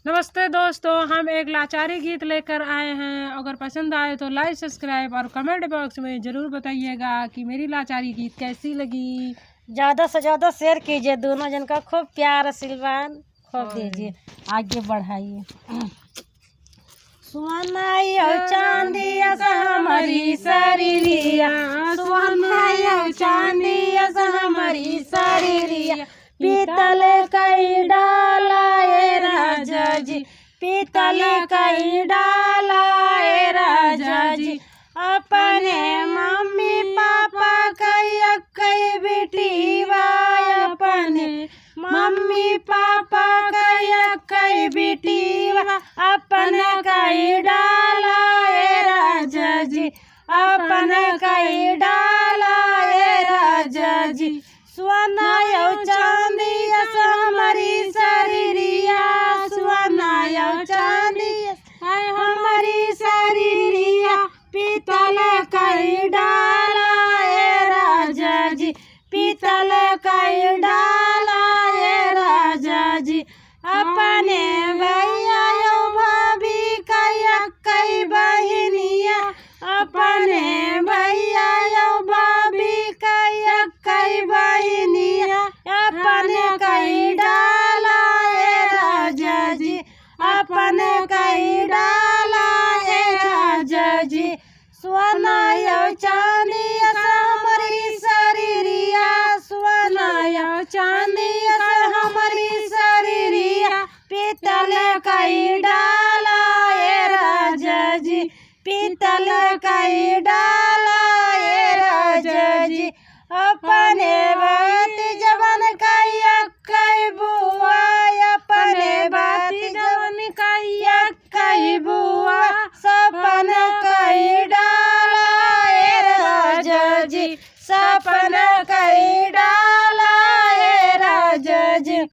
नमस्ते दोस्तों, हम एक लाचारी गीत लेकर आए हैं। अगर पसंद आए तो लाइक, सब्सक्राइब और कमेंट बॉक्स में ज़रूर बताइएगा कि मेरी लाचारी गीत कैसी लगी। ज़्यादा से ज़्यादा शेयर कीजिए, दोनों जन का खूब प्यार आशीर्वाद खूब दीजिए, आगे बढ़ाइए। सोना चांदी हमारी शरीरिया, सोना चांदी हमारी शरीरिया, पीतल कई डाला ए राजा जी, पीतल कई डाला ए राजा जी, अपने मम्मी पापा कई बेटी वाय, अपने मम्मी पापा कई बेटी अपने कई डाला ए राजा जी, अपने कई डाला ए राजा जी, सोना चांदी हमारी शरीरिया, सोना चांदी हमारी शरीरिया, पीतल कई डाला ए राजा जी, पीतल कई डाला ए राजा जी, अपने भैया भाभी कई बहनिया, अपने भैया भाभी कई बहनिया, अपने कई डाला ए राजा जी, अपने कई डाला ए राजा जी, सोना चांदी हमारी शरीरिया, सोना चांदी हमारी शरीरिया, पीतल कई डाला ए राजा जी, पीतल कई डाला ए राजा जी, अपने बात जवन कई बुआ, अपने बात जवन कई बुआ, सपन कई डाला ए राजा जी, सपन